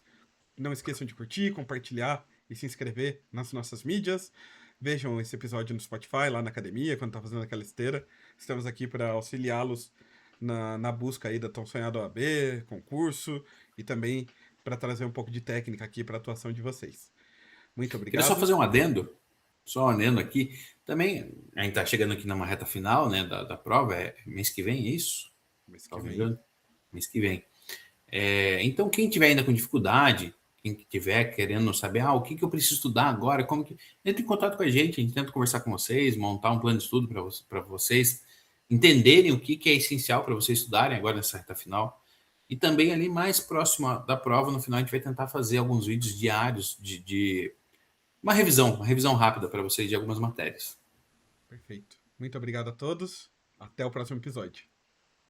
Não esqueçam de curtir, compartilhar e se inscrever nas nossas mídias. vejam esse episódio no Spotify, lá na academia, quando tá fazendo aquela esteira. Estamos aqui para auxiliá-los na busca aí da tão sonhada OAB, concurso, e também para trazer um pouco de técnica aqui para a atuação de vocês. Muito Queria só obrigado. fazer um adendo, só um adendo aqui. Também, a gente está chegando aqui numa reta final, né, da prova, é mês que vem, é isso? Mês que Salvo vem. engano, mês que vem. Então, quem tiver ainda com dificuldade, quem tiver querendo saber, o que eu preciso estudar agora, entre em contato com a gente tenta conversar com vocês, montar um plano de estudo para vocês entenderem o que é essencial para vocês estudarem agora nessa reta final. E também ali mais próximo da prova, no final, a gente vai tentar fazer alguns vídeos diários de uma revisão rápida para vocês de algumas matérias. Perfeito. Muito obrigado a todos. Até o próximo episódio.